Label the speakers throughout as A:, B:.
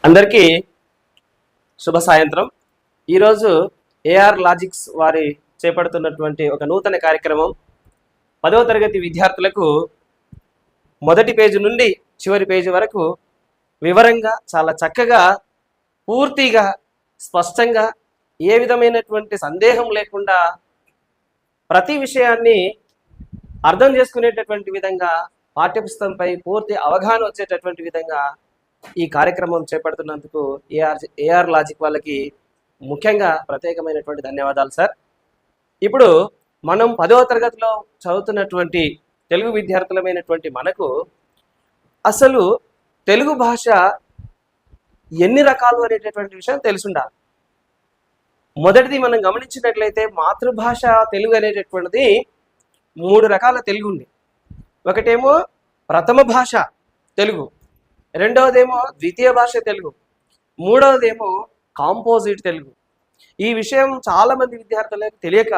A: అందరికీ శుభ సాయంత్రం. ఈరోజు ఏఆర్ లాజిక్స్ వారి చేపడుతున్నటువంటి ఒక నూతన కార్యక్రమం 10వ తరగతి విద్యార్థులకు మొదటి పేజీ నుండి చివరి పేజీ వరకు వివరంగా చాలా చక్కగా పూర్తిగా స్పష్టంగా ఏ విధమైనటువంటి సందేహం లేకుండా ప్రతి విషయాన్ని అర్థం చేసుకునేటటువంటి విధంగా పాఠ్యపుస్తకంపై పూర్తి అవగాహన వచ్చేటటువంటి విధంగా ఈ కార్యక్రమం చేపడుతున్నందుకు ఏఆర్ లాజిక్ వాళ్ళకి ముఖ్యంగా ప్రత్యేకమైనటువంటి ధన్యవాదాలు సార్. ఇప్పుడు మనం 10వ తరగతిలో చదువుతున్నటువంటి తెలుగు విద్యార్థులమైనటువంటి మనకు అసలు తెలుగు భాష ఎన్ని రకాలు అనేటటువంటి విషయం తెలుసుండాలి. మొదటిది మనం గమనించినట్లయితే మాతృభాష తెలుగు అనేటటువంటిది 3 రకాల తెలుగు ఉంది. ఒకటేమో ప్రథమ భాష తెలుగు, రెండవదేమో ద్వితీయ భాష తెలుగు, మూడవదేమో కాంపోజిట్ తెలుగు. ఈ విషయం చాలామంది విద్యార్థులకు తెలియక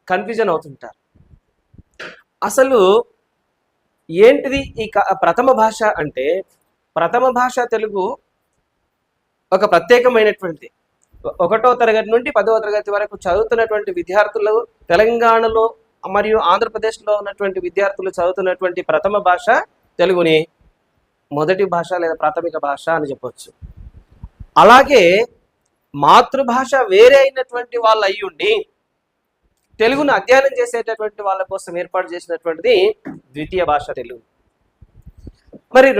A: కన్ఫ్యూజన్ అవుతుంటారు. అసలు ఏంటిది ఈ ప్రథమ భాష అంటే? ప్రథమ భాష తెలుగు ఒక ప్రత్యేకమైనటువంటిది. 1వ తరగతి నుండి 10వ తరగతి వరకు చదువుతున్నటువంటి విద్యార్థులు, తెలంగాణలో మరియు ఆంధ్రప్రదేశ్లో ఉన్నటువంటి విద్యార్థులు చదువుతున్నటువంటి ప్రథమ భాష తెలుగుని మొదటి భాష లేదా ప్రాథమిక భాష అని చెప్పొచ్చు. అలాగే మాతృభాష వేరే అయినటువంటి వాళ్ళు అయ్యుండి తెలుగును అధ్యయనం చేసేటటువంటి వాళ్ళ కోసం ఏర్పాటు చేసినటువంటిది ద్వితీయ భాష తెలుగు. మరి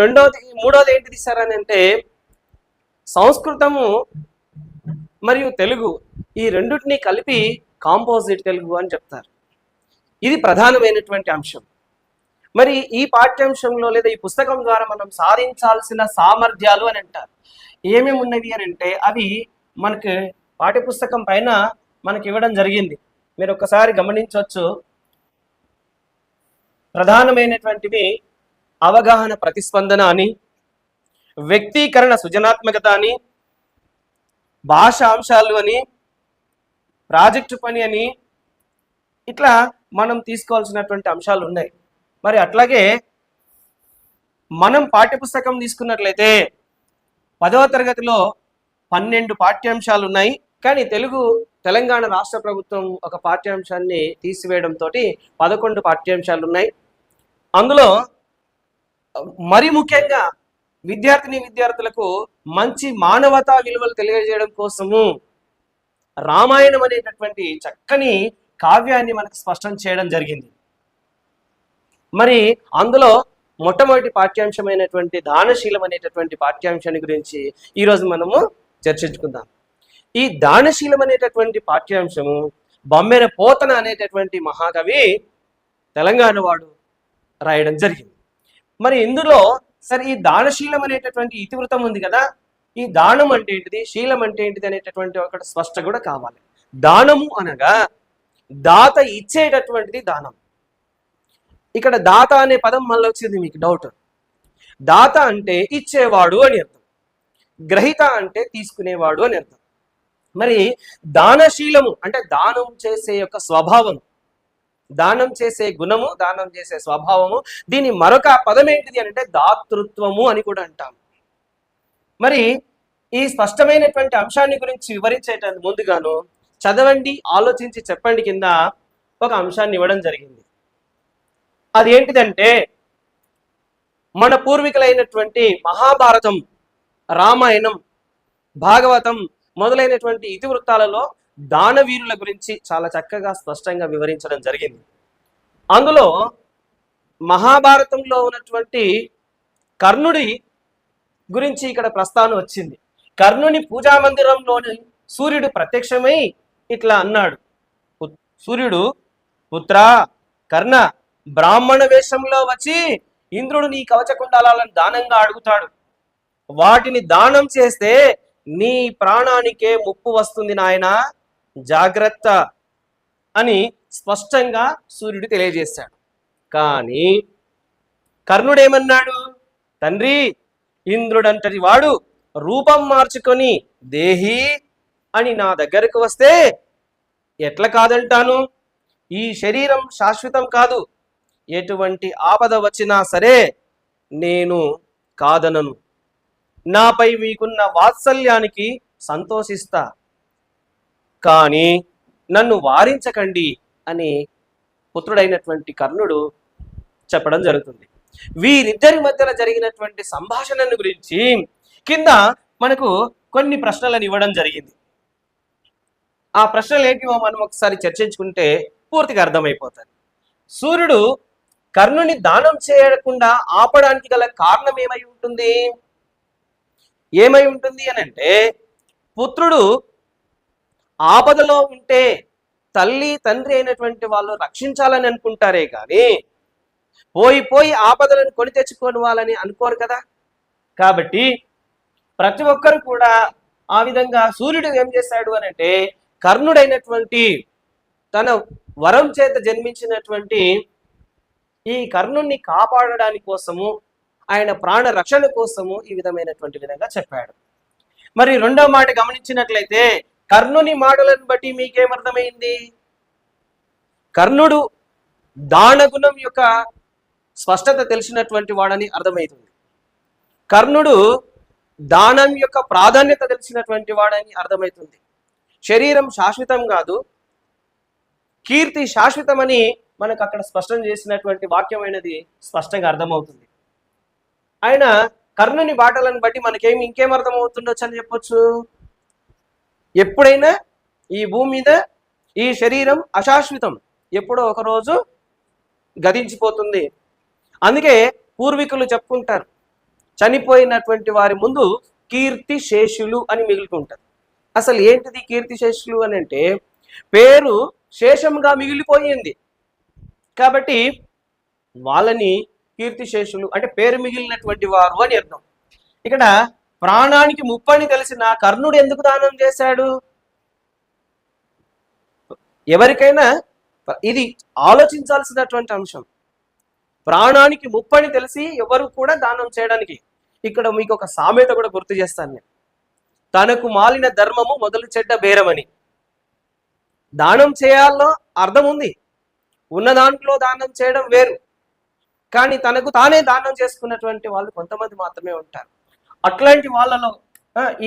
A: మూడవది ఏంటిది సార్ అని అంటే సంస్కృతము మరియు తెలుగు ఈ రెండింటిని కలిపి కాంపోజిట్ తెలుగు అని చెప్తారు. ఇది ప్రధానమైనటువంటి అంశం. మరి ఈ పాఠ్యాంశంలో లేదా ఈ పుస్తకం ద్వారా మనం సాధించాల్సిన సామర్థ్యాలు అని అంటారు. ఏమేమి ఉన్నవి అని అంటే అవి మనకి పాఠ్యపుస్తకం పైన మనకి ఇవ్వడం జరిగింది. మీరు ఒకసారి గమనించవచ్చు. ప్రధానమైనటువంటివి అవగాహన ప్రతిస్పందన అని, వ్యక్తీకరణ సృజనాత్మకత అని, భాష అంశాలు అని, ప్రాజెక్టు పని అని, ఇట్లా మనం తీసుకోవాల్సినటువంటి అంశాలు ఉన్నాయి. మరి అట్లాగే మనం పాఠ్యపుస్తకం తీసుకున్నట్లయితే 10వ తరగతిలో 12 పాఠ్యాంశాలు ఉన్నాయి. కానీ తెలంగాణ రాష్ట్ర ప్రభుత్వం ఒక పాఠ్యాంశాన్ని తీసివేయడంతో 11 పాఠ్యాంశాలు ఉన్నాయి. అందులో మరి ముఖ్యంగా విద్యార్థులకు మంచి మానవతా విలువలు తెలియజేయడం కోసము రామాయణం అనేటటువంటి చక్కని కావ్యాన్ని మనకు స్పష్టం చేయడం జరిగింది. మరి అందులో మొట్టమొదటి పాఠ్యాంశమైనటువంటి దానశీలం అనేటటువంటి పాఠ్యాంశాన్ని గురించి ఈరోజు మనము చర్చించుకుందాం. ఈ దానశీలం అనేటటువంటి పాఠ్యాంశము బొమ్మెర పోతన అనేటటువంటి మహాకవి తెలంగాణ వాడు రాయడం జరిగింది. మరి ఇందులో సరే ఈ దానశీలం అనేటటువంటి ఇతివృత్తం ఉంది కదా, ఈ దానం అంటే ఏంటిది, శీలం అంటే ఏంటిది అనేటటువంటి ఒకటి స్పష్టత కూడా కావాలి. దానము అనగా దాత ఇచ్చేటటువంటిది దానం. ఇక్కడ దాత అనే పదం మళ్ళీ వచ్చింది, మీకు డౌట్. దాత అంటే ఇచ్చేవాడు అని అర్థం, గ్రహీత అంటే తీసుకునేవాడు అని అర్థం. మరి దానశీలము అంటే దానం చేసే యొక్క స్వభావం, దానం చేసే గుణము, దానం చేసే స్వభావము. దీని మరొక పదం ఏంటిది అంటే దాతృత్వము అని కూడా అంటాం. మరి ఈ స్పష్టమైనటువంటి అంశాన్ని గురించి వివరించేటందుకు ముందుగాను చదవండి, ఆలోచించి చెప్పండి కింద ఒక అంశాన్ని ఇవ్వడం జరిగింది. అది ఏంటిదంటే మన పూర్వీకులైనటువంటి మహాభారతం, రామాయణం, భాగవతం మొదలైనటువంటి ఇతివృత్తాలలో దానవీరుల గురించి చాలా చక్కగా స్పష్టంగా వివరించడం జరిగింది. అందులో మహాభారతంలో ఉన్నటువంటి కర్ణుడి గురించి ఇక్కడ ప్రస్తావన వచ్చింది. కర్ణుని పూజా మందిరంలోని సూర్యుడు ప్రత్యక్షమై ఇట్లా అన్నాడు, సూర్యుడు పుత్ర కర్ణ, బ్రాహ్మణ వేషంలో వచ్చి ఇంద్రుడు నీ కవచకుండలాలను దానంగా అడుగుతాడు. వాటిని దానం చేస్తే నీ ప్రాణానికే ముప్పు వస్తుంది నాయనా, జాగ్రత్త అని స్పష్టంగా సూర్యుడు తెలియజేశాడు. కానీ కర్ణుడేమన్నాడు, తండ్రి ఇంద్రుడంటది వాడు రూపం మార్చుకొని దేహి అని నా దగ్గరకు వస్తే ఎట్లా కాదంటాను? ఈ శరీరం శాశ్వతం కాదు, ఎటువంటి ఆపద వచ్చినా సరే నేను కాదనను. నాపై మీకున్న వాత్సల్యానికి సంతోషిస్తా, కానీ నన్ను వారించకండి అని పుత్రుడైనటువంటి కర్ణుడు చెప్పడం జరుగుతుంది. వీరిద్దరి మధ్యన జరిగినటువంటి సంభాషణను గురించి కింద మనకు కొన్ని ప్రశ్నలను ఇవ్వడం జరిగింది. ఆ ప్రశ్నలు ఏంటివో మనం ఒకసారి చర్చించుకుంటే పూర్తిగా అర్థమైపోతుంది. సూర్యుడు కర్ణుని దానం చేయకుండా ఆపడానికి గల కారణం ఏమై ఉంటుంది? ఏమై ఉంటుంది అని అంటే, పుత్రుడు ఆపదలో ఉంటే తల్లి తండ్రి అయినటువంటి వాళ్ళు రక్షించాలని అనుకుంటారే కానీ పోయి ఆపదలను కొని తెచ్చుకోవాలని అనుకోరు కదా. కాబట్టి ప్రతి ఒక్కరు కూడా ఆ విధంగా సూర్యుడు ఏం చేశాడు అని అంటే, కర్ణుడైనటువంటి తన వరం చేత జన్మించినటువంటి ఈ కర్ణుణ్ణి కాపాడడానికి కోసము, ఆయన ప్రాణ రక్షణ కోసము ఈ విధమైనటువంటి విధంగా చెప్పాడు. మరి రెండో మాట గమనించినట్లయితే, కర్ణుని మాటలను బట్టి మీకేమర్థమైంది? కర్ణుడు దానగుణం యొక్క స్పష్టత తెలిసినటువంటి వాడని అర్థమవుతుంది. కర్ణుడు దానం యొక్క ప్రాధాన్యత తెలిసినటువంటి వాడని అర్థమవుతుంది. శరీరం శాశ్వతం కాదు, కీర్తి శాశ్వతమని మనకు అక్కడ స్పష్టం చేసినటువంటి వాక్యమైనది స్పష్టంగా అర్థమవుతుంది. ఆయన కర్ణుని బాటలను బట్టి మనకేమి ఇంకేం అర్థమవుతుండొచ్చు అని చెప్పొచ్చు. ఎప్పుడైనా ఈ భూమి మీద ఈ శరీరం అశాశ్వతం, ఎప్పుడో ఒకరోజు గతించిపోతుంది. అందుకే పూర్వీకులు చెప్పుకుంటారు, చనిపోయినటువంటి వారి ముందు కీర్తి శేషులు అని మిగులుకుంటారు. అసలు ఏంటిది కీర్తి శేషులు అని అంటే, పేరు శేషంగా మిగిలిపోయింది కాబట్టి వాళ్ళని కీర్తి శేషులు అంటే పేరు మిగిలినటువంటి వారు అని అర్థం. ఇక్కడ ప్రాణానికి ముప్పని తెలిసిన కర్ణుడు ఎందుకు దానం చేశాడు? ఎవరికైనా ఇది ఆలోచించాల్సినటువంటి అంశం. ప్రాణానికి ముప్పని తెలిసి ఎవరు కూడా దానం చేయడానికి. ఇక్కడ మీకు ఒక సామెత కూడా గుర్తు చేస్తాను నేను. తనకు మాలిన ధర్మము మొదలు చెడ్డ బేరమని. దానం చేయాలో అర్థం ఉంది, ఉన్న దాంట్లో దానం చేయడం వేరు. కానీ తనకు తానే దానం చేసుకున్నటువంటి వాళ్ళు కొంతమంది మాత్రమే ఉంటారు. అట్లాంటి వాళ్ళలో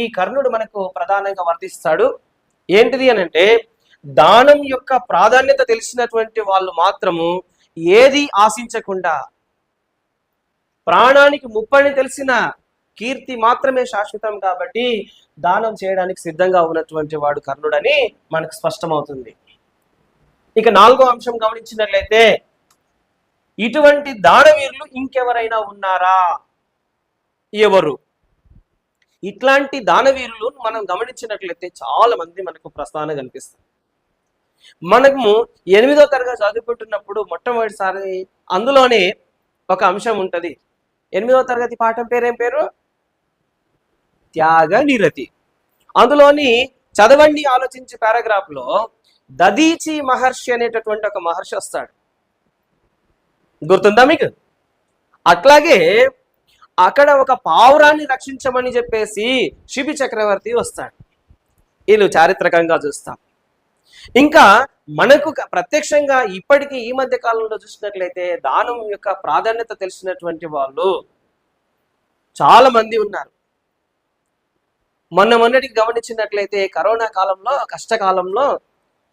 A: ఈ కర్ణుడు మనకు ప్రధానంగా వర్తిస్తాడు. ఏంటిది అని అంటే, దానం యొక్క ప్రాధాన్యత తెలిసినటువంటి వాళ్ళు మాత్రము ఏది ఆశించకుండా, ప్రాణానికి ముప్పని తెలిసిన కీర్తి మాత్రమే శాశ్వతం కాబట్టి దానం చేయడానికి సిద్ధంగా ఉన్నటువంటి వాడు కర్ణుడని మనకు స్పష్టమవుతుంది. ఇక నాలుగో అంశం గమనించినట్లయితే, ఇటువంటి దానవీరులు ఇంకెవరైనా ఉన్నారా? ఎవరు? ఇట్లాంటి దానవీరులు మనం గమనించినట్లయితే చాలా మంది మనకు ప్రస్తావన కనిపిస్తుంది. మనము 8వ తరగతి చదువుకుంటున్నప్పుడు మొట్టమొదటిసారి అందులోనే ఒక అంశం ఉంటుంది. 8వ తరగతి పాఠం పేరేం పేరు? త్యాగ నిరతి. అందులోని చదవండి ఆలోచించి పారాగ్రాఫ్ లో దదీచి మహర్షి అనేటటువంటి ఒక మహర్షి వస్తాడు. గుర్తుందా మీకు? అట్లాగే అక్కడ ఒక పావురాన్ని రక్షించమని చెప్పేసి శిబి చక్రవర్తి వస్తాడు. వీళ్ళు చారిత్రకంగా చూస్తాం. ఇంకా మనకు ప్రత్యక్షంగా ఇప్పటికీ ఈ మధ్య కాలంలో చూసినట్లయితే దానం యొక్క ప్రాధాన్యత తెలిసినటువంటి వాళ్ళు చాలా మంది ఉన్నారు. మొన్నటికి గమనించినట్లయితే కరోనా కాలంలో, కష్టకాలంలో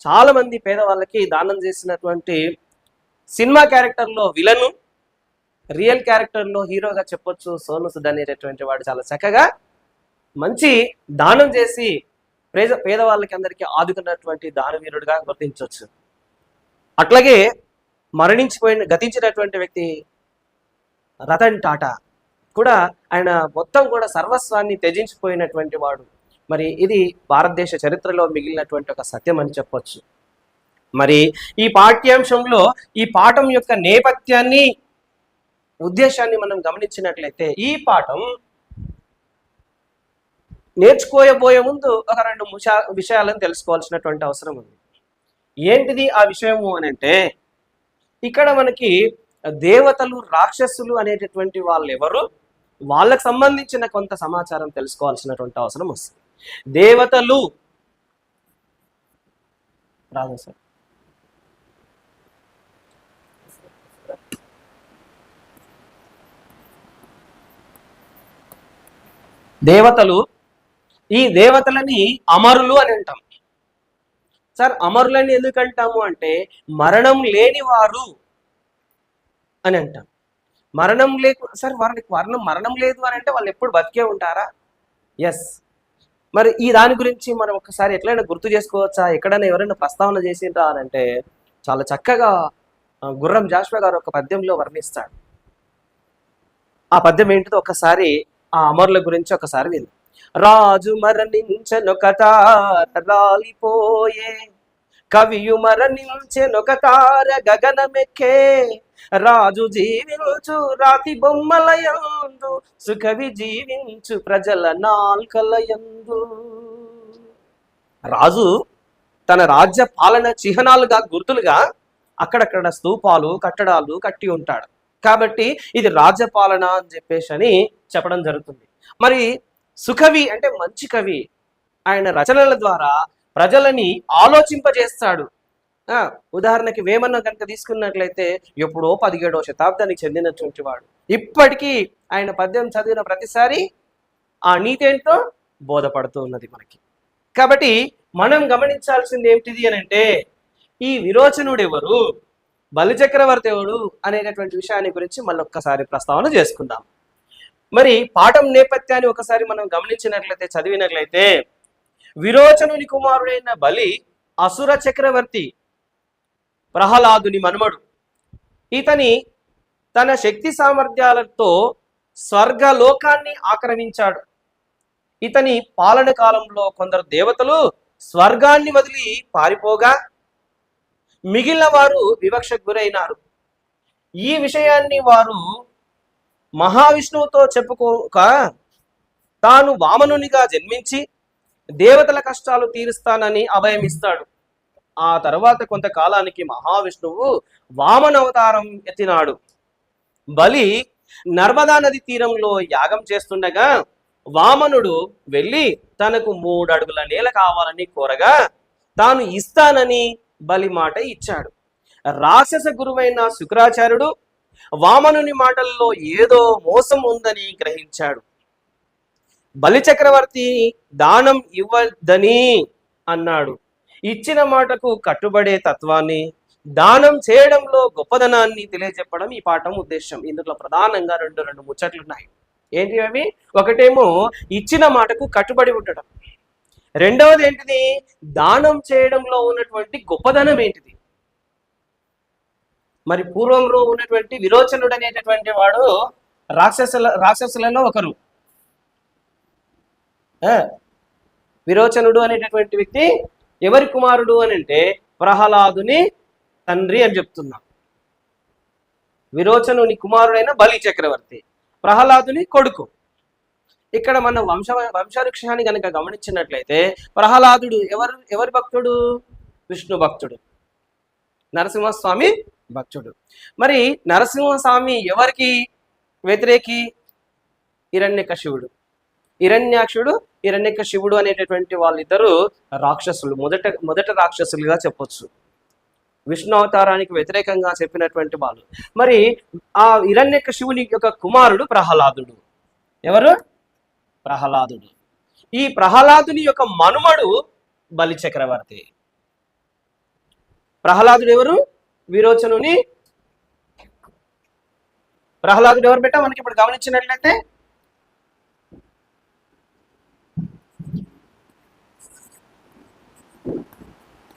A: చాలా మంది పేదవాళ్ళకి దానం చేసినటువంటి సినిమా క్యారెక్టర్లో విలను, రియల్ క్యారెక్టర్లో హీరోగా చెప్పొచ్చు సోను సుద్ అనేటటువంటి వాడు చాలా చక్కగా మంచి దానం చేసి పేదవాళ్ళకి అందరికీ ఆదుకున్నటువంటి దానవీరుడిగా గుర్తించవచ్చు. అట్లాగే గతించినటువంటి వ్యక్తి రతన్ టాటా కూడా, ఆయన మొత్తం కూడా సర్వస్వాన్ని త్యజించిపోయినటువంటి వాడు. మరి ఇది భారతదేశ చరిత్రలో మిగిలినటువంటి ఒక సత్యం అని చెప్పొచ్చు. మరి ఈ పాఠ్యాంశంలో ఈ పాఠం యొక్క నేపథ్యాన్ని, ఉద్దేశాన్ని మనం గమనించినట్లయితే, ఈ పాఠం నేర్చుకోబోయే ముందు ఒక 2 విషయాలను తెలుసుకోవాల్సినటువంటి అవసరం ఉంది. ఏంటిది ఆ విషయము అని అంటే, ఇక్కడ మనకి దేవతలు, రాక్షసులు అనేటటువంటి వాళ్ళు ఎవరు, వాళ్ళకు సంబంధించిన కొంత సమాచారం తెలుసుకోవాల్సినటువంటి అవసరం వస్తుంది. దేవతలు రాదు సార్. దేవతలు, ఈ దేవతలని అమరులు అని అంటాం. సార్ అమరులని ఎందుకు అంటాము అంటే మరణం లేని వారు అని అంటాం. మరణం లేకు సార్ వాళ్ళకి మరణం లేదు అని అంటే వాళ్ళు ఎప్పుడు బతికే ఉంటారా? ఎస్. మరి ఈ దాని గురించి మనం ఒకసారి ఎట్లయినా గుర్తు చేసుకోవచ్చా? ఎక్కడైనా ఎవరైనా ప్రస్తావన చేసిండ్రా అని అంటే చాలా చక్కగా గుర్రం జాషువా గారు ఒక పద్యంలో వర్ణిస్తాడు. ఆ పద్యం ఏంటిదో ఒకసారి ఆ అమరుల గురించి ఒకసారి విను. రాజు మరణించెనొకట రాలిపోయే, కవియు మరణించెనొక తార గగనమెక్కే, రాజు జీవించు రాతి బొమ్మలయందు, సుకవి జీవించు ప్రజల నాల్కలయందు. రాజు తన రాజ్య పాలన చిహ్నాలుగా, గుర్తులుగా అక్కడక్కడ స్తూపాలు, కట్టడాలు కట్టి ఉంటాడు. కాబట్టి ఇది రాజ్యపాలన అని చెప్పేసి అని చెప్పడం జరుగుతుంది. మరి సుకవి అంటే మంచి కవి, ఆయన రచనల ద్వారా ప్రజలని ఆలోచింపజేస్తాడు. ఉదాహరణకి వేమన్న కనుక తీసుకున్నట్లయితే ఎప్పుడో 17వ శతాబ్దానికి చెందినటువంటి వాడు. ఇప్పటికీ ఆయన పద్యం చదివిన ప్రతిసారి ఆ నీతి ఏంటో బోధపడుతూ ఉన్నది మనకి. కాబట్టి మనం గమనించాల్సింది ఏమిటిది అని అంటే ఈ విరోచనుడు ఎవరు, బలిచక్రవర్తి ఎవడు అనేటటువంటి విషయాన్ని గురించి మళ్ళీ ఒక్కసారి ప్రస్తావన చేసుకుందాం. మరి పాఠం నేపథ్యాన్ని ఒకసారి మనం గమనించినట్లయితే, చదివినట్లయితే, విరోచనుని కుమారుడైన బలి అసుర చక్రవర్తి ప్రహ్లాదుని మనుమడు. ఇతని తన శక్తి సామర్థ్యాలతో స్వర్గలోకాన్ని ఆక్రమించాడు. ఇతని పాలన కాలంలో కొందరు దేవతలు స్వర్గాన్ని వదిలి పారిపోగా మిగిలిన వారు వివక్షకు గురైనారు. ఈ విషయాన్ని వారు మహావిష్ణువుతో చెప్పుకోక తాను వామనునిగా జన్మించి దేవతల కష్టాలు తీరుస్తానని అభయమిస్తాడు. ఆ తర్వాత కొంతకాలానికి మహావిష్ణువు వామన అవతారం ఎత్తినాడు. బలి నర్మదా నది తీరంలో యాగం చేస్తుండగా వామనుడు వెళ్ళి తనకు 3 అడుగుల నేల కావాలని కోరగా తాను ఇస్తానని బలి మాట ఇచ్చాడు. రాక్షస గురువైన శుక్రాచార్యుడు వామనుని మాటల్లో ఏదో మోసం ఉందని గ్రహించాడు. బలి చక్రవర్తి దానం ఇవ్వద్దని అన్నాడు. ఇచ్చిన మాటకు కట్టుబడే తత్వాన్ని, దానం చేయడంలో గొప్పదనాన్ని తెలియజెప్పడం ఈ పాఠం ఉద్దేశం. ఇందులో ప్రధానంగా రెండు ముచ్చట్లు ఉన్నాయి. ఏంటి అవి? ఒకటేమో ఇచ్చిన మాటకు కట్టుబడి ఉండడం, రెండవది ఏంటిది? దానం చేయడంలో ఉన్నటువంటి గొప్పదనం ఏంటిది? మరి పూర్వంలో ఉన్నటువంటి విరోచనుడు అనేటటువంటి వాడు రాక్షసులలో ఒకరు. విరోచనుడు అనేటటువంటి వ్యక్తి ఎవరి కుమారుడు అని అంటే ప్రహ్లాదుని తండ్రి అని చెప్తున్నాం. విరోచనుని కుమారుడైన బలి చక్రవర్తి ప్రహ్లాదుని కొడుకు. ఇక్కడ మనం వంశవృక్షాన్ని కనుక గమనించినట్లయితే ప్రహ్లాదుడు ఎవరి భక్తుడు? విష్ణు భక్తుడు, నరసింహస్వామి భక్తుడు. మరి నరసింహస్వామి ఎవరికి వ్యతిరేకి? హిరణ్యకశివుడు, హిరణ్యాక్షుడు, హిరణ్యకశివుడు అనేటటువంటి వాళ్ళిద్దరూ రాక్షసులు, మొదట రాక్షసులుగా చెప్పొచ్చు. విష్ణు అవతారానికి వ్యతిరేకంగా చెప్పినటువంటి వాళ్ళు. మరి ఆ హిరణ్యకశివుని యొక్క కుమారుడు ప్రహ్లాదుడు. ఎవరు? ప్రహ్లాదుడు. ఈ ప్రహ్లాదుని యొక్క మనుమడు బలి చక్రవర్తి. ప్రహ్లాదుడు ఎవరు? విరోచనుని. ప్రహ్లాదుడు ఎవరు బెట్ట? మనకి ఇప్పుడు గమనించినట్లయితే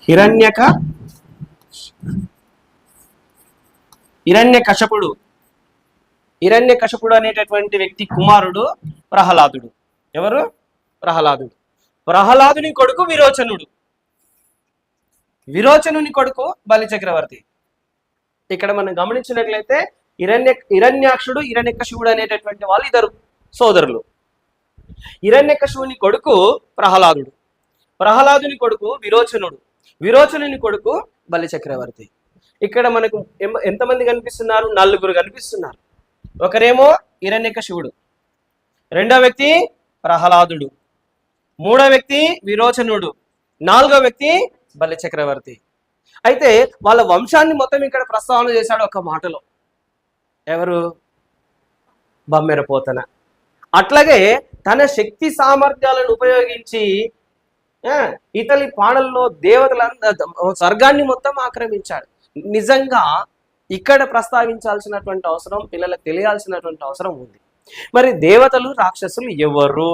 A: హిరణ్యకశపుడు అనేటటువంటి వ్యక్తి కుమారుడు ప్రహ్లాదుడు. ఎవరు? ప్రహ్లాదుడు. ప్రహ్లాదుని కొడుకు విరోచనుడు, విరోచనుని కొడుకు బలి చక్రవర్తి. ఇక్కడ మనం గమనించినట్లయితే హిరణ్యాక్షుడు, హిరణ్యకశివుడు అనేటటువంటి వాళ్ళు ఇద్దరు సోదరులు. హిరణ్యకశివుని కొడుకు ప్రహ్లాదుడు, ప్రహ్లాదుని కొడుకు విరోచనుడు, విరోచనుని కొడుకు బలి చక్రవర్తి. ఇక్కడ మనకు ఎంతమంది కనిపిస్తున్నారు? 4 కనిపిస్తున్నారు. ఒకరేమో హిరణ్యకశివుడు, రెండో వ్యక్తి ప్రహ్లాదుడు, మూడో వ్యక్తి విరోచనుడు, నాలుగో వ్యక్తి బలి చక్రవర్తి. అయితే వాళ్ళ వంశాన్ని మొత్తం ఇక్కడ ప్రస్తావన చేశాడు ఒక మాటలో. ఎవరు? బమ్మెరపోతన. అట్లాగే తన శక్తి సామర్థ్యాలను ఉపయోగించి ఇతని పాడల్లో స్వర్గాన్ని మొత్తం ఆక్రమించాడు. నిజంగా ఇక్కడ ప్రస్తావించాల్సినటువంటి అవసరం, పిల్లలకు తెలియాల్సినటువంటి అవసరం ఉంది. మరి దేవతలు రాక్షసులు ఎవరు?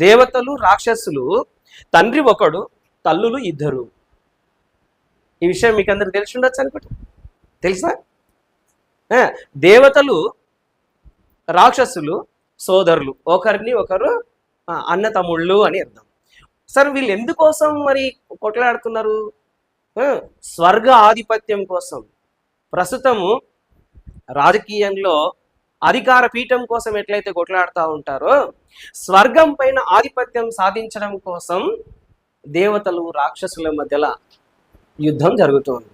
A: దేవతలు రాక్షసులు తండ్రి ఒకడు, తల్లులు ఇద్దరు. ఈ విషయం మీకు అందరికి తెలిసి ఉండొచ్చు అనుకుంటా. తెలుసా? దేవతలు రాక్షసులు సోదరులు, ఒకరిని ఒకరు అన్న తమ్ముళ్ళు అని అర్థం. సరే, వీళ్ళు ఎందుకోసం మరి కొట్లాడుతున్నారు? స్వర్గ ఆధిపత్యం కోసం. ప్రస్తుతము రాజకీయంలో అధికార పీఠం కోసం ఎట్లయితే కొట్లాడుతూ ఉంటారో, స్వర్గం పైన ఆధిపత్యం సాధించడం కోసం దేవతలు రాక్షసుల మధ్యలో యుద్ధం జరుగుతోంది.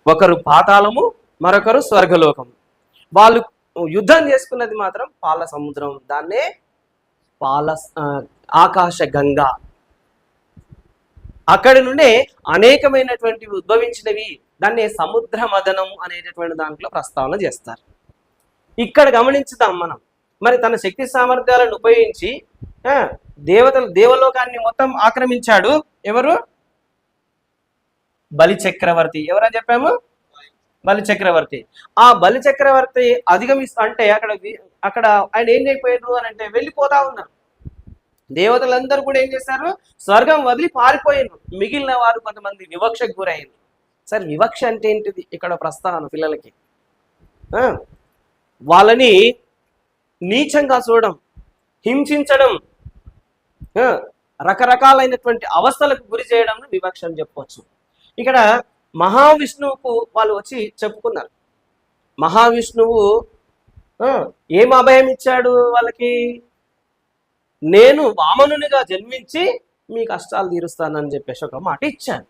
A: ఒకరు పాతాళము, మరొకరు స్వర్గలోకము. వాళ్ళు యుద్ధం చేసుకున్నది మాత్రం పాల సముద్రం, దాన్నే ఆకాశ గంగా. అక్కడి నుండే అనేకమైనటువంటివి ఉద్భవించినవి. దాన్ని సముద్ర మదనం అనేటటువంటి దాంట్లో ప్రస్తావన చేస్తారు. ఇక్కడ గమనించుదాం మనం. మరి తన శక్తి సామర్థ్యాలను ఉపయోగించి దేవలోకాన్ని మొత్తం ఆక్రమించాడు. ఎవరు? బలి చక్రవర్తి. ఎవరని చెప్పాము? బలి చక్రవర్తి. ఆ బలి చక్రవర్తి అంటే అక్కడ ఆయన ఏం చేయకపోయారు అని అంటే వెళ్ళిపోతా ఉన్నారు. దేవతలందరూ కూడా ఏం చేశారు? స్వర్గం వదిలి పారిపోయారు. మిగిలిన వారు కొంతమంది వివక్షకు గురయ్యారు. సరే, వివక్ష అంటే ఏంటిది? ఇక్కడ ప్రస్తావన పిల్లలకి వాళ్ళని నీచంగా చూడడం, హింసించడం, రకరకాలైనటువంటి అవస్థలకు గురి చేయడం వివక్ష అని చెప్పవచ్చు. ఇక్కడ మహావిష్ణువుకు వాళ్ళు వచ్చి చెప్పుకున్నారు. మహావిష్ణువు ఏం అభయం ఇచ్చాడు వాళ్ళకి? నేను వామనునిగా జన్మించి మీ కష్టాలు తీరుస్తానని చెప్పేసి ఒక మాట ఇచ్చాను.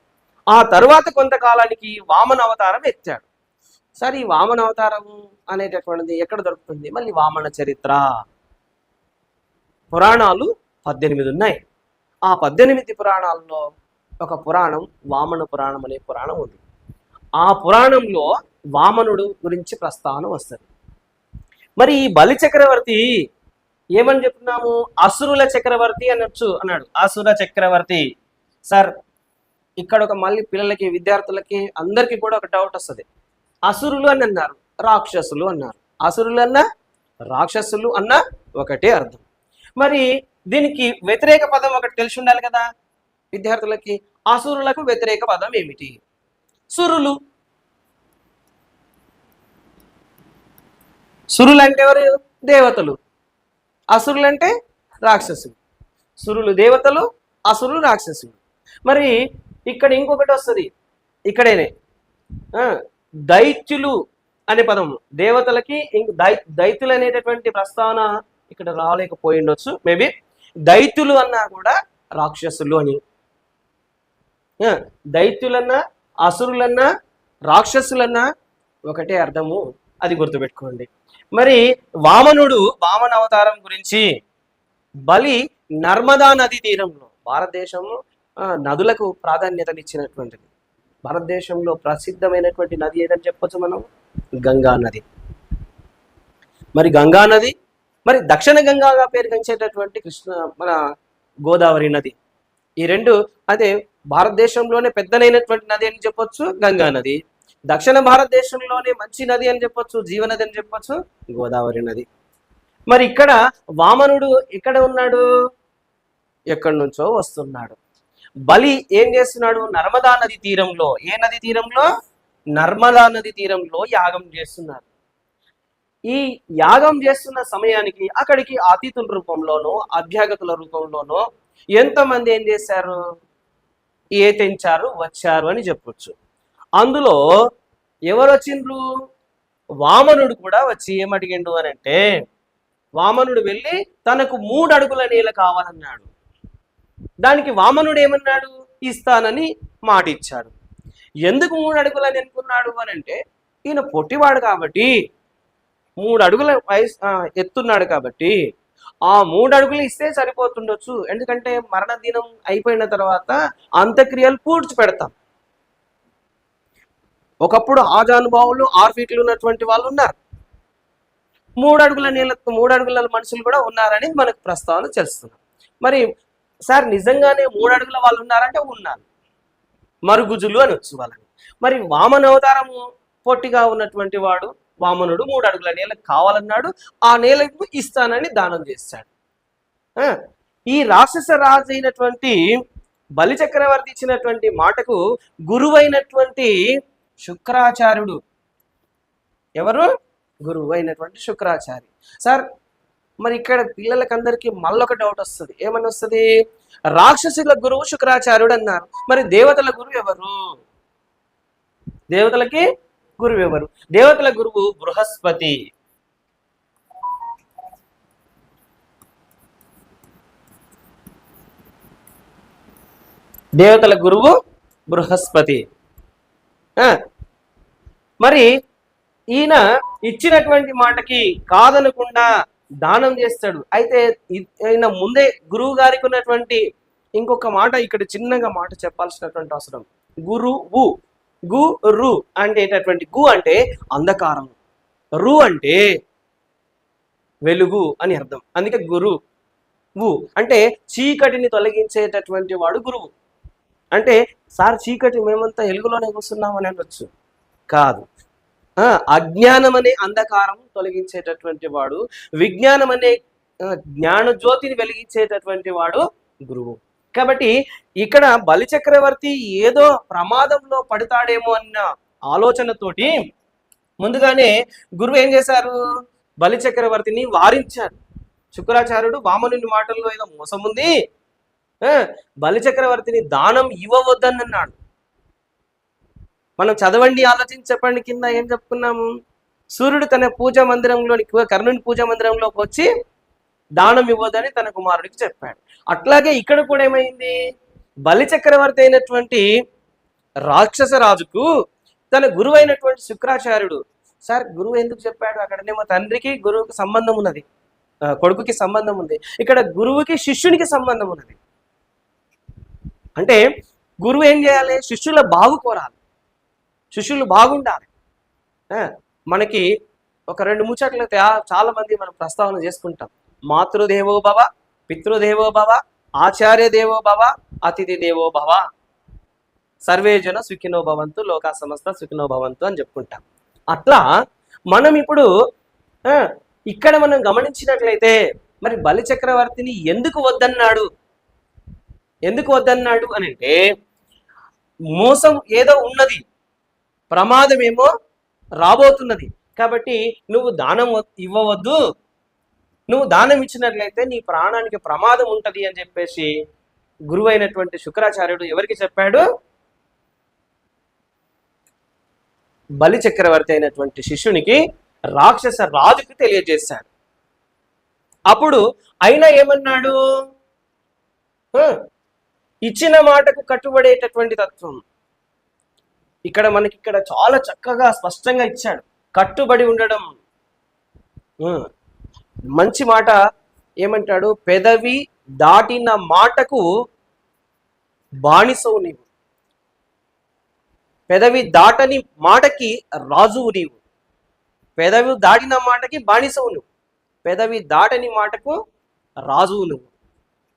A: ఆ తరువాత కొంతకాలానికి వామన అవతారం ఎత్తాడు. సరే, ఈ వామన అవతారం అనేటటువంటిది ఎక్కడ దొరుకుతుంది? మళ్ళీ వామన చరిత్ర పురాణాలు 18 ఉన్నాయి. ఆ 18 పురాణాల్లో ఒక పురాణం వామన పురాణం అనే పురాణం ఉంది. ఆ పురాణంలో వామనుడు గురించి ప్రస్తావన వస్తుంది. మరి ఈ బలి చక్రవర్తి ఏమని చెప్తున్నాము? అసురుల చక్రవర్తి అన్నాడు. అసుర చక్రవర్తి. సార్, ఇక్కడ ఒక మళ్ళీ పిల్లలకి, విద్యార్థులకి, అందరికీ కూడా ఒక డౌట్ వస్తుంది. అసురులు అని అన్నారు, రాక్షసులు అన్నారు. అసురులు అన్న, రాక్షసులు అన్న ఒకటే అర్థం. మరి దీనికి వ్యతిరేక పదం ఒకటి తెలిసి ఉండాలి కదా విద్యార్థులకి. అసురులకు వ్యతిరేక పదం ఏమిటి? సురులు. సురులు అంటే ఎవరు? దేవతలు. అసురులు అంటే రాక్షసులు. సురులు దేవతలు, అసురులు రాక్షసులు. మరి ఇక్కడ ఇంకొకటి వస్తుంది. ఇక్కడేనే దైత్యులు అనే పదము. దేవతలకి దైత్యులు అనేటటువంటి ప్రస్తావన ఇక్కడ రాలేకపోయిండొచ్చు. మేబీ దైత్యులు అన్నా కూడా రాక్షసులు అని. దైత్యులన్నా, అసురులన్నా, రాక్షసులన్నా ఒకటే అర్థము. అది గుర్తుపెట్టుకోండి. మరి వామన అవతారం గురించి బలి నర్మదా నది తీరంలో, భారతదేశంలో నదులకు ప్రాధాన్యతనిచ్చినటువంటిది. భారతదేశంలో ప్రసిద్ధమైనటువంటి నది ఏదని చెప్పొచ్చు మనం? గంగా నది. మరి గంగా నది, మరి దక్షిణ గంగాగా పేరుగంచేటటువంటి మన గోదావరి నది. ఈ రెండు అదే భారతదేశంలోనే పెద్దనైనటువంటి నది అని చెప్పొచ్చు గంగా నది. దక్షిణ భారతదేశంలోనే మంచి నది అని చెప్పొచ్చు, జీవనది అని చెప్పొచ్చు గోదావరి నది. మరి ఇక్కడ వామనుడు ఎక్కడ ఉన్నాడు? ఎక్కడి నుంచో వస్తున్నాడు. బలి ఏం చేస్తున్నాడు? నర్మదా నది తీరంలో. ఏ నది తీరంలో? నర్మదా నది తీరంలో యాగం చేస్తున్నారు. ఈ యాగం చేస్తున్న సమయానికి అక్కడికి అతిథుల రూపంలోనో, అభ్యాగతుల రూపంలోనో ఎంతమంది ఏం చేశారు? తెంచారు, వచ్చారు అని చెప్పొచ్చు. అందులో ఎవరు వచ్చిండ్రు? వామనుడు కూడా వచ్చి ఏమడిగిండు అని అంటే, వామనుడు వెళ్ళి తనకు 3 అడుగుల నేల కావాలన్నాడు. దానికి వామనుడు ఏమన్నాడు? ఇస్తానని మాట ఇచ్చాడు. ఎందుకు 3 అడుగులని అనుకున్నాడు అని అంటే, ఈయన పొట్టివాడు కాబట్టి, 3 అడుగుల ఎత్తున్నాడు కాబట్టి ఆ 3 అడుగులు ఇస్తే సరిపోతుండొచ్చు. ఎందుకంటే మరణ దినం అయిపోయిన తర్వాత అంత్యక్రియలు పూడ్చి పెడతాం. ఒకప్పుడు ఆజానుభావులు 6 ఫీట్లు ఉన్నటువంటి వాళ్ళు ఉన్నారు. మూడు అడుగుల మనుషులు కూడా ఉన్నారని మనకు ప్రస్తావన చేస్తున్నాం. మరి సార్ నిజంగానే 3 అడుగుల వాళ్ళు ఉన్నారంటే ఉన్నారు, మరుగుజులు అని వచ్చు వాళ్ళని. మరి వామన అవతారము పొట్టిగా ఉన్నటువంటి వాడు వామనుడు 3 అడుగుల నేల కావాలన్నాడు, ఆ నేలకు ఇస్తానని దానం చేశాడు. ఈ రాక్షస రాజు అయినటువంటి బలి చక్రవర్తి ఇచ్చినటువంటి మాటకు గురువైనటువంటి శుక్రాచార్యుడు, ఎవరు? గురువు అయినటువంటి శుక్రాచార్య. సార్ మరి ఇక్కడ పిల్లలకందరికీ మళ్ళొక డౌట్ వస్తుంది. ఏమని వస్తుంది? రాక్షసుల గురువు శుక్రాచార్యుడు అన్నారు, మరి దేవతల గురువు ఎవరు? దేవతలకి గురువు ఎవరు? దేవతల గురువు బృహస్పతి. దేవతల గురువు బృహస్పతి. మరి ఈయన ఇచ్చినటువంటి మాటకి కాదనకుండా దానం చేస్తాడు. అయితే ఈయన ముందే గురువు గారికి ఉన్నటువంటి ఇంకొక మాట ఇక్కడ చిన్నగా మాట చెప్పాల్సినటువంటి అవసరం. గురువు, రు అంటే గు అంటే అంధకారం, రు అంటే వెలుగు అని అర్థం. అందుకే గురువు అంటే చీకటిని తొలగించేటటువంటి వాడు గురువు. అంటే సార్ చీకటి మేమంతా వెలుగులోనే కూర్చున్నామని అనొచ్చు, కాదు. అజ్ఞానం అనే అంధకారం తొలగించేటటువంటి వాడు, విజ్ఞానం అనే జ్ఞాన జ్యోతిని వెలిగించేటటువంటి వాడు గురువు. కాబట్టి ఇక్కడ బలి చక్రవర్తి ఏదో ప్రమాదంలో పడతాడేమో అన్న ఆలోచనతోటి ముందుగానే గురువు ఏం చేశారు? బలి చక్రవర్తిని వారించారు. శుక్రాచార్యుడు వామనుని మాటల్లో ఏదో మోసం ఉంది, బలి చక్రవర్తిని దానం ఇవ్వవద్దని అన్నాడు. మనం చదవండి, ఆలోచించి చెప్పండి కింద ఏం చెప్పుకున్నాము? సూర్యుడు తన పూజా మందిరంలోనికి, కర్ణుని పూజా మందిరంలోకి వచ్చి దానం ఇవ్వదని తన కుమారుడికి చెప్పాడు. అట్లాగే ఇక్కడ కూడా ఏమైంది? బలి చక్రవర్తి అయినటువంటి రాక్షస రాజుకు తన గురువు అయినటువంటి శుక్రాచార్యుడు, సార్ గురువు ఎందుకు చెప్పాడు? అక్కడనేమో తండ్రికి గురువుకి సంబంధం ఉన్నది, కొడుకుకి సంబంధం ఉంది. ఇక్కడ గురువుకి శిష్యునికి సంబంధం ఉన్నది. అంటే గురువు ఏం చేయాలి? శిష్యుల బాగు కోరాలి, శిష్యులు బాగుండాలి. మనకి ఒక 2 ముచ్చట్లు చాలా మంది మనం ప్రస్తావన చేసుకుంటాం. మాతృదేవో భవ, పితృదేవో భవ, ఆచార్య దేవో భవ, అతిథి దేవో భవ, సర్వే జన సుఖినో భవంతు, లోకా సమస్త సుఖినో భవంతు అని చెప్పుకుంటాం. అట్లా మనం ఇప్పుడు ఇక్కడ మనం గమనించినట్లయితే మరి బలి చక్రవర్తిని ఎందుకు వద్దన్నాడు? ఎందుకు వద్దన్నాడు అని అంటే మోసం ఏదో ఉన్నది, ప్రమాదం ఏమో రాబోతున్నది, కాబట్టి నువ్వు దానం ఇవ్వవద్దు, నువ్వు దానం ఇచ్చినట్లయితే నీ ప్రాణానికి ప్రమాదం ఉంటది అని చెప్పేసి గురువు అయినటువంటి శుక్రాచార్యుడు ఎవరికి చెప్పాడు? బలి చక్రవర్తి అయినటువంటి శిష్యునికి, రాక్షస రాజుకి తెలియజేశాడు. అప్పుడు అయినా ఏమన్నాడు? ఇచ్చిన మాటకు కట్టుబడేటటువంటి తత్వం ఇక్కడ మనకి ఇక్కడ చాలా చక్కగా స్పష్టంగా ఇచ్చాడు. కట్టుబడి ఉండడం, మంచి మాట ఏమంటాడు? పెదవి దాటిన మాటకు బానిసవు నీవు, పెదవి దాటని మాటకి రాజువు నీవు. పెదవి దాటిన మాటకి బానిసవు నువ్వు, పెదవి దాటని మాటకు రాజువు నువ్వు.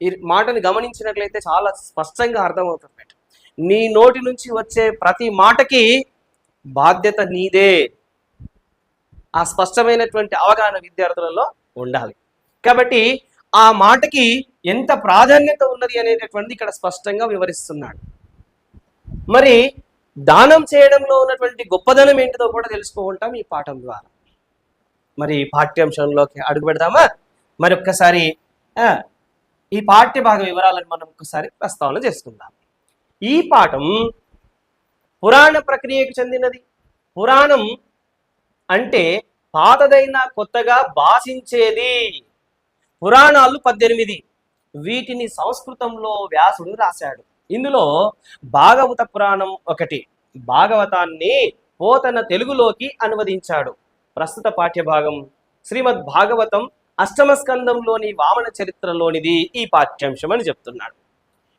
A: ఈ మాటని గమనించినట్లయితే చాలా స్పష్టంగా అర్థమవుతుంది. నీ నోటి నుంచి వచ్చే ప్రతి మాటకి బాధ్యత నీదే. ఆ స్పష్టమైనటువంటి అవగాహన విద్యార్థులలో ఉండాలి. కాబట్టి ఆ మాటకి ఎంత ప్రాధాన్యత ఉన్నది అనేటటువంటిది ఇక్కడ స్పష్టంగా వివరిస్తున్నాడు. మరి దానం చేయడంలో ఉన్నటువంటి గొప్పదనం ఏంటిదో కూడా తెలుసుకుంటాం ఈ పాఠం ద్వారా. మరి పాఠ్యాంశంలోకి అడుగు పెడదామా? మరి ఒక్కసారి ఈ పాఠ్య భాగ వివరాలను మనం ఒక్కసారి ప్రస్తావన చేసుకుందాం. ఈ పాఠం పురాణ ప్రక్రియకు చెందినది. పురాణం అంటే పాతదైన కొత్తగా భాషించేది. పురాణాలు 18, వీటిని సంస్కృతంలో వ్యాసుడు రాశాడు. ఇందులో భాగవత పురాణం ఒకటి. భాగవతాన్ని పోతన తెలుగులోకి అనువదించాడు. ప్రస్తుత పాఠ్యభాగం శ్రీమద్ భాగవతం 8వ స్కందంలోని వామన చరిత్రలోనిది ఈ పాఠ్యాంశం అని చెప్తున్నాడు.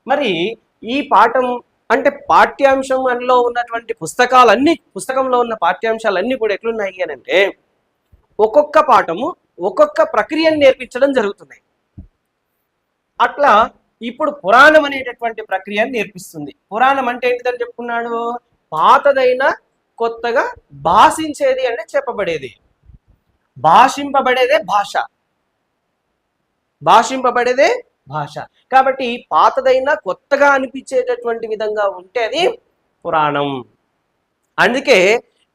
A: మరి ఈ పాఠం అంటే పాఠ్యాంశంలో ఉన్నటువంటి పుస్తకంలో ఉన్న పాఠ్యాంశాలన్నీ కూడా ఎట్లున్నాయి అని అంటే ఒక్కొక్క పాఠము ఒక్కొక్క ప్రక్రియను నేర్పించడం జరుగుతున్నాయి. అట్లా ఇప్పుడు పురాణం అనేటటువంటి ప్రక్రియను నేర్పిస్తుంది. పురాణం అంటే ఏంటిదని చెప్పుకున్నాడు? పాతదైన కొత్తగా భాషించేది అంటే చెప్పబడేది, భాషింపబడేదే భాష, భాషింపబడేదే భాష. కాబట్టి పాతదైనా కొత్తగా అనిపించేటటువంటి విధంగా ఉంటే అది పురాణం. అందుకే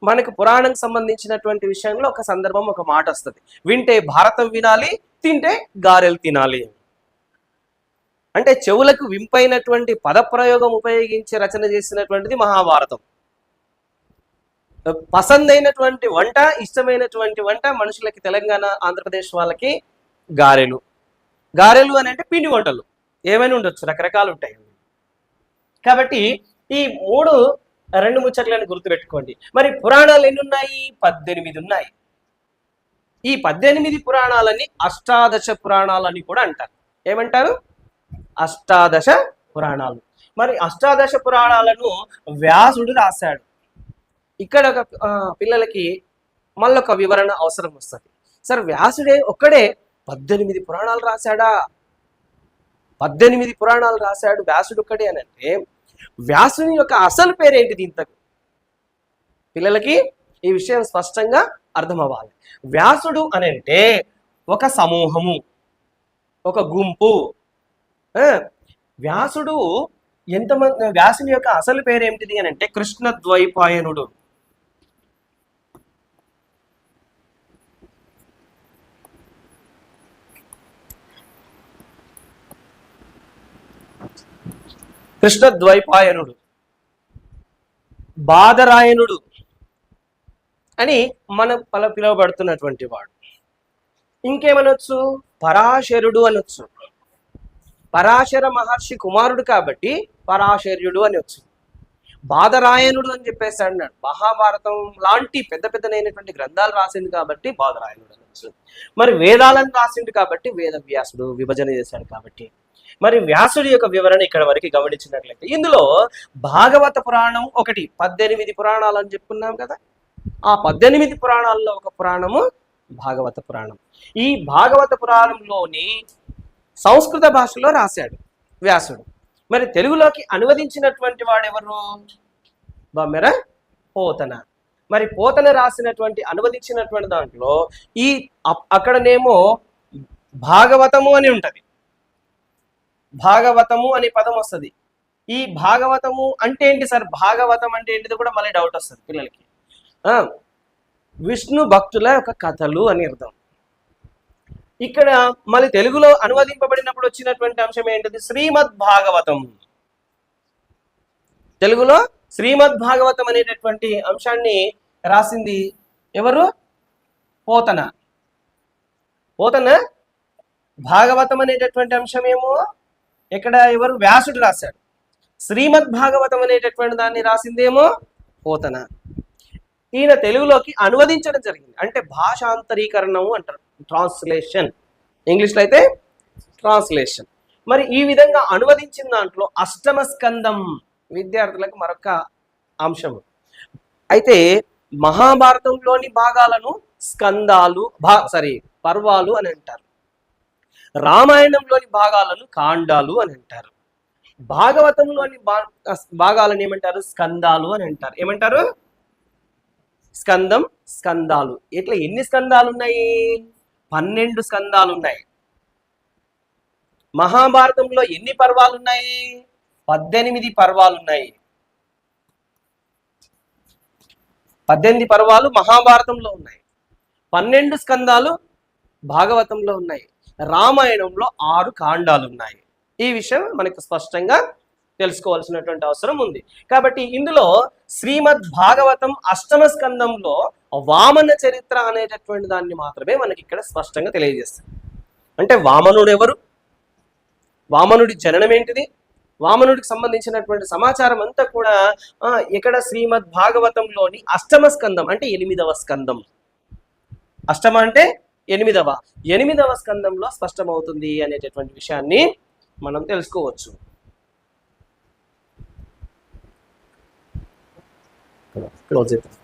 A: మనకు పురాణం సంబంధించినటువంటి విషయంలో ఒక సందర్భం, ఒక మాట వస్తుంది, వింటే భారతం వినాలి, తింటే గారెలు తినాలి. అంటే చెవులకు వింపైనటువంటి పదప్రయోగం ఉపయోగించి రచన చేసినటువంటిది మహాభారతం. పసందైనటువంటి వంట, ఇష్టమైనటువంటి వంట మనుషులకి, తెలంగాణ ఆంధ్రప్రదేశ్ వాళ్ళకి గారెలు. గారెలు అని అంటే పిండి వంటలు ఏమైనా ఉండొచ్చు, రకరకాలు ఉంటాయి. కాబట్టి ఈ రెండు ముచ్చట్లను గుర్తుపెట్టుకోండి. మరి పురాణాలు ఎన్ని ఉన్నాయి? 18 ఉన్నాయి. ఈ 18 పురాణాలని అష్టాదశ పురాణాలని కూడా అంటారు. ఏమంటారు? అష్టాదశ పురాణాలు. మరి అష్టాదశ పురాణాలను వ్యాసుడు రాశాడు. ఇక్కడ పిల్లలకి మళ్ళొక వివరణ అవసరం వస్తుంది. సార్, వ్యాసుడే ఒక్కడే 18 పురాణాలు రాశాడా? 18 పురాణాలు రాశాడు వ్యాసుడు ఒక్కడే అని అంటే వ్యాసుని యొక్క అసలు పేరేంటిది? ఇంతకు పిల్లలకి ఈ విషయం స్పష్టంగా అర్థం అవ్వాలి. వ్యాసుడు అని అంటే ఒక సమూహము, ఒక గుంపు. వ్యాసుడు ఎంతమంది? వ్యాసుని యొక్క అసలు పేరేమిటిది అని అంటే కృష్ణద్వైపాయనుడు. కృష్ణద్వైపాయనుడు, బాదరాయణుడు అని మనం పిలువబడుతున్నటువంటి వాడు. ఇంకేమనొచ్చు? పరాశరుడు అనొచ్చు. పరాశర మహర్షి కుమారుడు కాబట్టి పరాశర్యుడు అని వచ్చు. బాదరాయణుడు అని చెప్పేసి అన్నాడు. మహాభారతం లాంటి పెద్ద పెద్దనైనటువంటి గ్రంథాలు రాసింది కాబట్టి బాదరాయణుడు అనొచ్చు. మరి వేదాలను రాసిండు కాబట్టి వేదవ్యాసుడు, విభజన చేశాడు కాబట్టి. మరి వ్యాసుడి యొక్క వివరణ ఇక్కడ వరకు గమనించినట్లయితే ఇందులో భాగవత పురాణం ఒకటి, 18 పురాణాలు అని చెప్పుకున్నాం కదా. ఆ 18 పురాణాల్లో ఒక పురాణము భాగవత పురాణం. ఈ భాగవత పురాణంలోని సంస్కృత భాషలో రాశాడు వ్యాసుడు. మరి తెలుగులోకి అనువదించినటువంటి వాడెవరు? బమ్మెర పోతన. మరి పోతన రాసినటువంటి, అనువదించినటువంటి దాంట్లో ఈ అక్కడనేమో భాగవతము అని ఉంటది, భాగవతము అనే పదం వస్తుంది. ఈ భాగవతము అంటే ఏంటి సార్? భాగవతం అంటే ఏంటిది కూడా మళ్ళీ డౌట్ వస్తుంది పిల్లలకి. విష్ణు భక్తుల యొక్క కథలు అని అర్థం. ఇక్కడ మళ్ళీ తెలుగులో అనువదింపబడినప్పుడు వచ్చినటువంటి అంశం ఏంటిది? శ్రీమద్ భాగవతం. తెలుగులో శ్రీమద్ భాగవతం అనేటటువంటి అంశాన్ని రాసింది ఎవరు? పోతన. పోతన భాగవతం అనేటటువంటి అంశమేమో ఇక్కడ ఎవరు? వ్యాసుడు రాశాడు. శ్రీమద్ భాగవతం అనేటటువంటి దాన్ని రాసిందేమో పోతన. ఈయన తెలుగులోకి అనువదించడం జరిగింది. అంటే భాషాంతరీకరణం అంటారు, ట్రాన్స్లేషన్. ఇంగ్లీష్లో అయితే ట్రాన్స్లేషన్. మరి ఈ విధంగా అనువదించిన దాంట్లో అష్టమ స్కందం విద్యార్థులకు మరొక అంశము. అయితే మహాభారతంలోని భాగాలను స్కందాలు, పర్వాలు అని అంటారు. రామాయణంలోని భాగాలను కాండాలు అని అంటారు. భాగవతంలోని భాగాలను ఏమంటారు? స్కందాలు అని అంటారు. ఏమంటారు? స్కందం, స్కందాలు. ఇట్లా ఎన్ని స్కందాలు ఉన్నాయి? 12 స్కందాలు ఉన్నాయి. మహాభారతంలో ఎన్ని పర్వాలు ఉన్నాయి? 18 పర్వాలు ఉన్నాయి. 18 పర్వాలు మహాభారతంలో ఉన్నాయి. 12 స్కందాలు భాగవతంలో ఉన్నాయి. రామాయణంలో 6 కాండాలు ఉన్నాయి. ఈ విషయం మనకు స్పష్టంగా తెలుసుకోవాల్సినటువంటి అవసరం ఉంది. కాబట్టి ఇందులో శ్రీమద్ భాగవతం అష్టమ స్కందంలో వామన చరిత్ర అనేటటువంటి దాన్ని మాత్రమే మనకి ఇక్కడ స్పష్టంగా తెలియజేస్తుంది. అంటే వామనుడు ఎవరు? వామనుడి జననం ఏంటిది? వామనుడికి సంబంధించినటువంటి సమాచారం అంతా కూడా ఇక్కడ శ్రీమద్ భాగవతంలోని అష్టమ స్కందం అంటే 8వ స్కందం. అష్టమ అంటే 8వ స్కందంలో స్పష్టమవుతుంది అనేటటువంటి విషయాన్ని మనం తెలుసుకోవచ్చు. క్లోజ్ చేద్దాం.